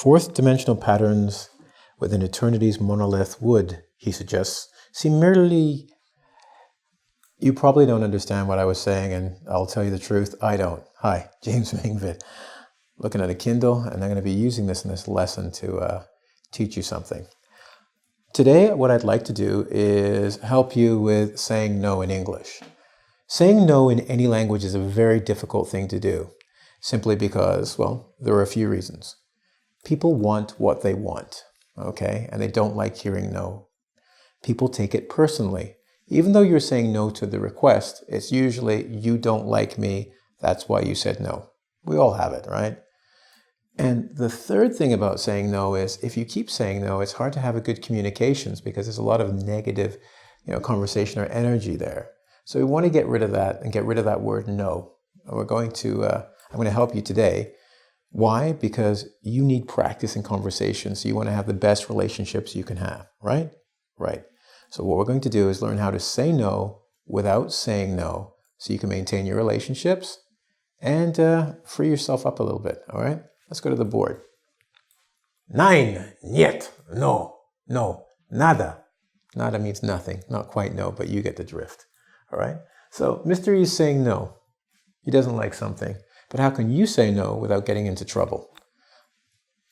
Fourth dimensional patterns within eternity's monolith would, he suggests, seem merely... You probably don't understand what I was saying, and I'll tell you the truth, I don't. Hi, James from EngVid. Looking at a Kindle, and I'm going to be using this in this lesson to teach you something. Today, what I'd like to do is help you with saying no in English. Saying no in any language is a very difficult thing to do, simply because, well, there are a few reasons. People want what they want, okay? And they don't like hearing no. People take it personally. Even though you're saying no to the request, it's usually, you don't like me, that's why you said no. We all have it, right? And the third thing about saying no is, if you keep saying no, it's hard to have a good communications because there's a lot of negative, conversation or energy there. So we want to get rid of that and get rid of that word no. And I'm going to help you today. Why? Because you need practice in conversation. So you want to have the best relationships you can have, right? Right. So what we're going to do is learn how to say no without saying no so you can maintain your relationships and free yourself up a little bit, all right? Let's go to the board. Nein, niet, no, no, nada. Nada means nothing, not quite no, but you get the drift, all right? So Mr. E is saying no. He doesn't like something, but how can you say no without getting into trouble?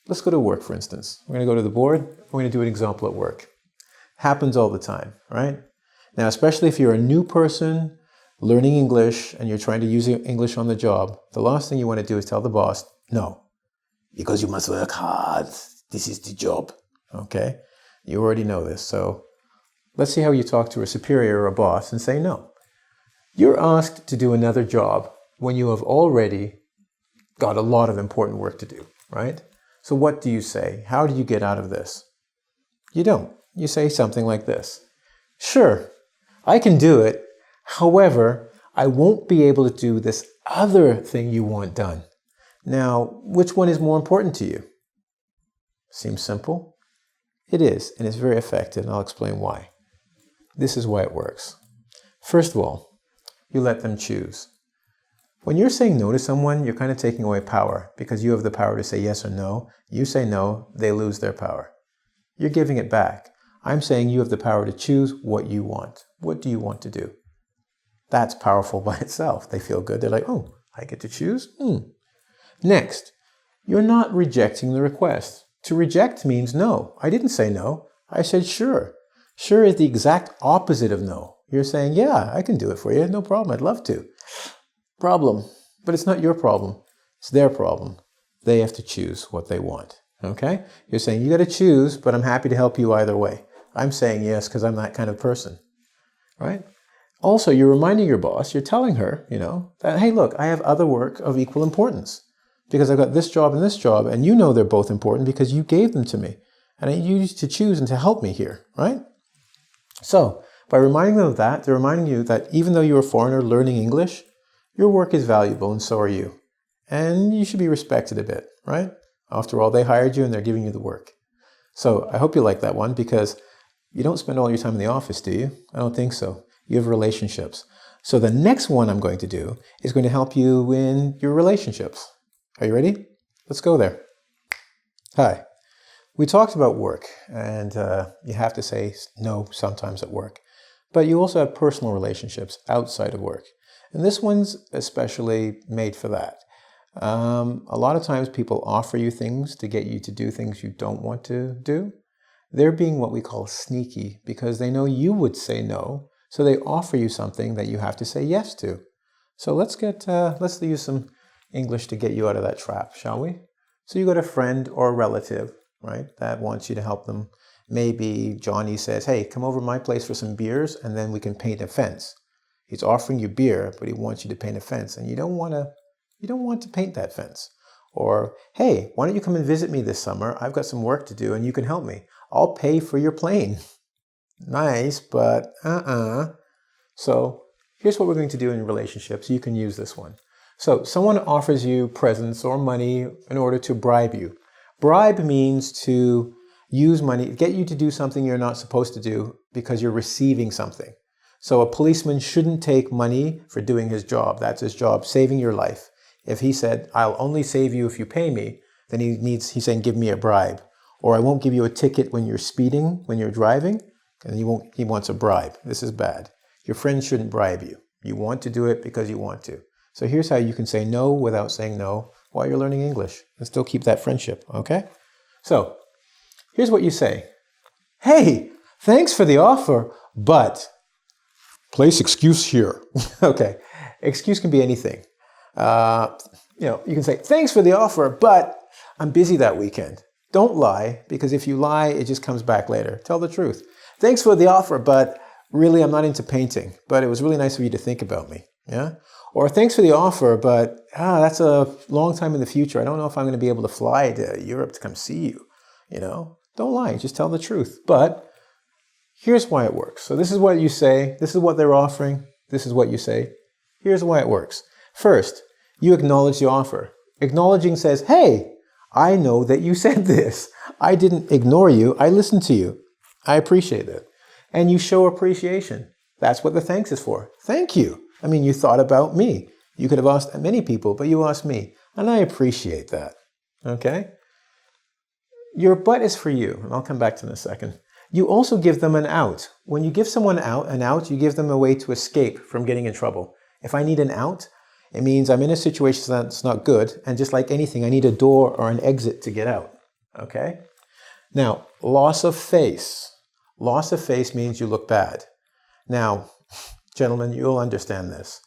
Let's go to work, for instance. We're going to go to the board. We're going to do an example at work. Happens all the time, right? Now, especially if you're a new person learning English and you're trying to use English on the job, the last thing you want to do is tell the boss, no, because you must work hard. This is the job, okay? You already know this, so let's see how you talk to a superior or a boss and say no. You're asked to do another job when you have already got a lot of important work to do, right? So what do you say? How do you get out of this? You don't. You say something like this. Sure, I can do it. However, I won't be able to do this other thing you want done. Now, which one is more important to you? Seems simple. It is, and it's very effective, and I'll explain why. This is why it works. First of all, you let them choose. When you're saying no to someone, you're kind of taking away power because you have the power to say yes or no. You say no, they lose their power. You're giving it back. I'm saying you have the power to choose what you want. What do you want to do? That's powerful by itself. They feel good. They're like, oh, I get to choose? Next, you're not rejecting the request. To reject means no. I didn't say no. I said sure. Sure is the exact opposite of no. You're saying, yeah, I can do it for you. No problem. I'd love to. Problem. But it's not your problem. It's their problem. They have to choose what they want. Okay? You're saying, you got to choose, but I'm happy to help you either way. I'm saying yes because I'm that kind of person. Right? Also, you're reminding your boss, you're telling her, that, hey, look, I have other work of equal importance because I've got this job, and you know they're both important because you gave them to me. And I need you to choose and to help me here, right? So, by reminding them of that, they're reminding you that even though you're a foreigner learning English, your work is valuable and so are you. And you should be respected a bit, right? After all, they hired you and they're giving you the work. So I hope you like that one because you don't spend all your time in the office, do you? I don't think so. You have relationships. So the next one I'm going to do is going to help you in your relationships. Are you ready? Let's go there. Hi. We talked about work and you have to say no sometimes at work. But you also have personal relationships outside of work. And this one's especially made for that. A lot of times people offer you things to get you to do things you don't want to do. They're being what we call sneaky because they know you would say no, so they offer you something that you have to say yes to. So let's use some English to get you out of that trap, shall we? So you got a friend or a relative, right, that wants you to help them. Maybe Johnny says, hey, come over to my place for some beers and then we can paint a fence. He's offering you beer, but he wants you to paint a fence and you don't want to paint that fence. Or, hey, why don't you come and visit me this summer? I've got some work to do and you can help me. I'll pay for your plane. Nice, but So here's what we're going to do in relationships. You can use this one. So someone offers you presents or money in order to bribe you. Bribe means to use money, get you to do something you're not supposed to do because you're receiving something. So a policeman shouldn't take money for doing his job. That's his job, saving your life. If he said, I'll only save you if you pay me, then he's saying, give me a bribe. Or I won't give you a ticket when you're speeding, when you're driving, and he wants a bribe. This is bad. Your friend shouldn't bribe you. You want to do it because you want to. So here's how you can say no without saying no while you're learning English and still keep that friendship, okay? So here's what you say. Hey, thanks for the offer, but place excuse here. Okay, excuse can be anything. You can say, thanks for the offer, but I'm busy that weekend. Don't lie, because if you lie, it just comes back later. Tell the truth. Thanks for the offer, but really, I'm not into painting, but it was really nice of you to think about me. Yeah? Or thanks for the offer, but that's a long time in the future. I don't know if I'm going to be able to fly to Europe to come see you. Don't lie. Just tell the truth. But here's why it works. So this is what you say. This is what they're offering. This is what you say. Here's why it works. First, you acknowledge the offer. Acknowledging says, hey, I know that you said this. I didn't ignore you. I listened to you. I appreciate it. And you show appreciation. That's what the thanks is for. Thank you. I mean, you thought about me. You could have asked many people, but you asked me. And I appreciate that. Okay? Your but is for you. And I'll come back to it in a second. You also give them an out. When you give someone an out, you give them a way to escape from getting in trouble. If I need an out, it means I'm in a situation that's not good. And just like anything, I need a door or an exit to get out. Okay? Now, loss of face. Loss of face means you look bad. Now, gentlemen, you'll understand this.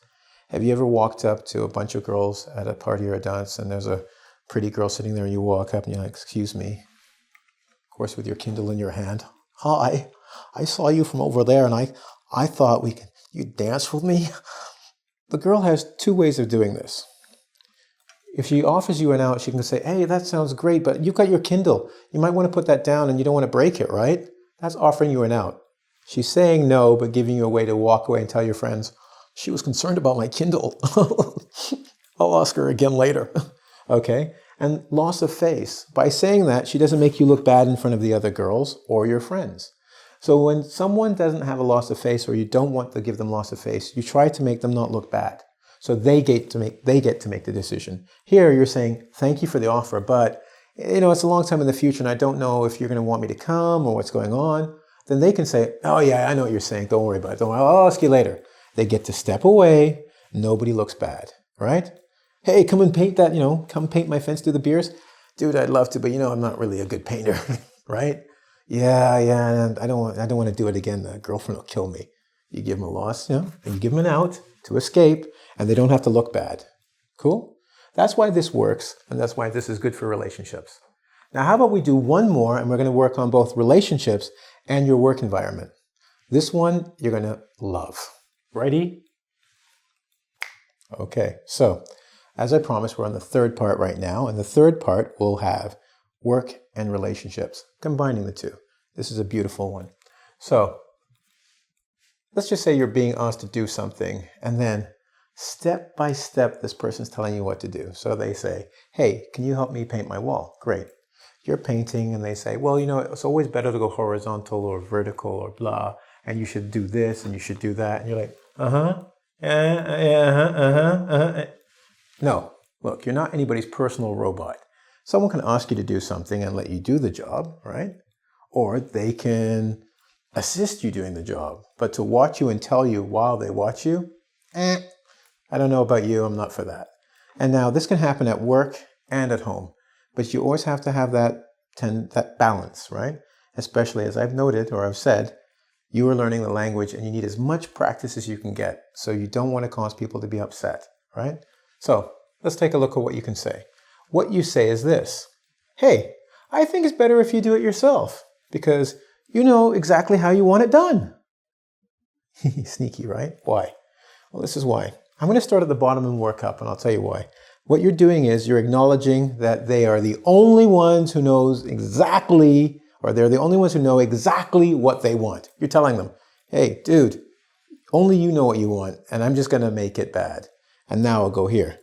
Have you ever walked up to a bunch of girls at a party or a dance and there's a pretty girl sitting there and you walk up and you're like, excuse me. Of course, with your Kindle in your hand. Hi, I saw you from over there and I thought you'd dance with me. The girl has two ways of doing this. If she offers you an out, she can say, hey, that sounds great, but you've got your Kindle. You might want to put that down and you don't want to break it, right? That's offering you an out. She's saying no, but giving you a way to walk away and tell your friends, she was concerned about my Kindle. I'll ask her again later. Okay? And loss of face. By saying that, she doesn't make you look bad in front of the other girls or your friends. So when someone doesn't have a loss of face or you don't want to give them loss of face, you try to make them not look bad. So they get to make the decision. Here you're saying, thank you for the offer, but it's a long time in the future and I don't know if you're going to want me to come or what's going on. Then they can say, oh yeah, I know what you're saying. Don't worry about it. I'll ask you later. They get to step away. Nobody looks bad, right? Hey, come and paint that, come paint my fence, do the beers. Dude, I'd love to, but I'm not really a good painter, right? Yeah, and I don't want to do it again. The girlfriend will kill me. You give them a loss, and you give them an out to escape, and they don't have to look bad. Cool? That's why this works, and that's why this is good for relationships. Now, how about we do one more, and we're going to work on both relationships and your work environment. This one, you're going to love. Ready? Okay, so as I promised, we're on the third part right now, and the third part will have work and relationships, combining the two. This is a beautiful one. So let's just say you're being asked to do something, and then step by step, this person's telling you what to do. So they say, hey, can you help me paint my wall? Great. You're painting, and they say, well, it's always better to go horizontal or vertical or blah, and you should do this, and you should do that. And you're like, No, look, you're not anybody's personal robot. Someone can ask you to do something and let you do the job, right? Or they can assist you doing the job. But to watch you and tell you while they watch you, I don't know about you, I'm not for that. And now this can happen at work and at home. But you always have to have that balance, right? Especially as I've noted or I've said, you are learning the language and you need as much practice as you can get. So you don't want to cause people to be upset, right? So let's take a look at what you can say. What you say is this. Hey, I think it's better if you do it yourself because you know exactly how you want it done. Sneaky, right? Why? Well, this is why. I'm going to start at the bottom and work up, and I'll tell you why. What you're doing is you're acknowledging that they are the only ones who knows exactly, or they're the only ones who know exactly what they want. You're telling them, hey, dude, only you know what you want, and I'm just going to make it bad. And now I'll go here.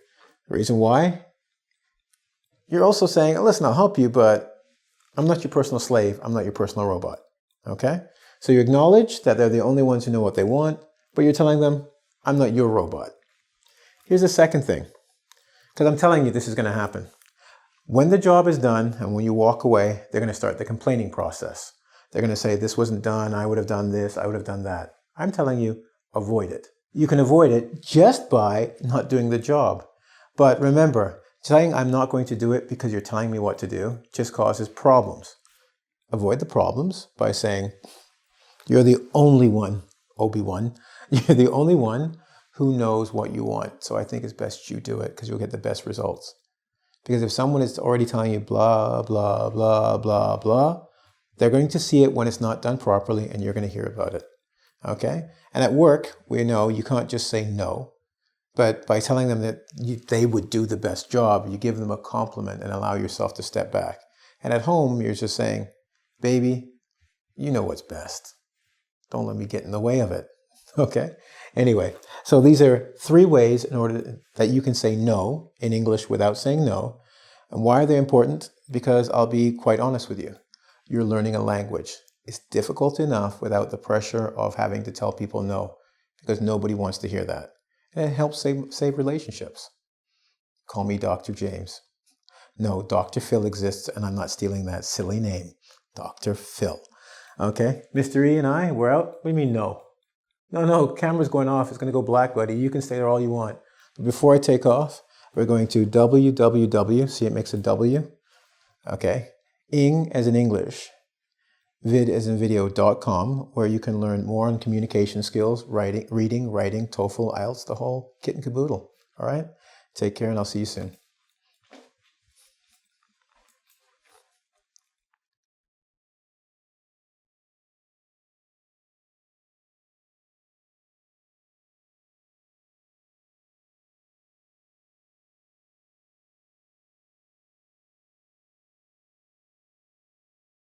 The reason why? You're also saying, listen, I'll help you, but I'm not your personal slave. I'm not your personal robot. Okay? So you acknowledge that they're the only ones who know what they want, but you're telling them, I'm not your robot. Here's the second thing, because I'm telling you this is going to happen. When the job is done and when you walk away, they're going to start the complaining process. They're going to say, this wasn't done, I would have done this, I would have done that. I'm telling you, avoid it. You can avoid it just by not doing the job. But remember, saying I'm not going to do it because you're telling me what to do just causes problems. Avoid the problems by saying, you're the only one, Obi-Wan, you're the only one who knows what you want. So I think it's best you do it because you'll get the best results. Because if someone is already telling you blah, blah, blah, blah, blah, they're going to see it when it's not done properly and you're going to hear about it. Okay? And at work, we know you can't just say no. But by telling them that they would do the best job, you give them a compliment and allow yourself to step back. And at home, you're just saying, baby, you know what's best. Don't let me get in the way of it. Okay? Anyway, so these are 3 ways in order that you can say no in English without saying no. And why are they important? Because I'll be quite honest with you. You're learning a language. It's difficult enough without the pressure of having to tell people no, because nobody wants to hear that. And it helps save relationships. Call me Dr. James. No, Dr. Phil exists, and I'm not stealing that silly name. Dr. Phil. Okay? Mr. E and I, we're out. What do you mean no? No, camera's going off. It's going to go black, buddy. You can stay there all you want. But before I take off, we're going to www. See, it makes a W. Okay? Ing as in English. Vid as in video.com, where you can learn more on communication skills, reading, writing, TOEFL, IELTS, the whole kit and caboodle. All right? Take care, and I'll see you soon.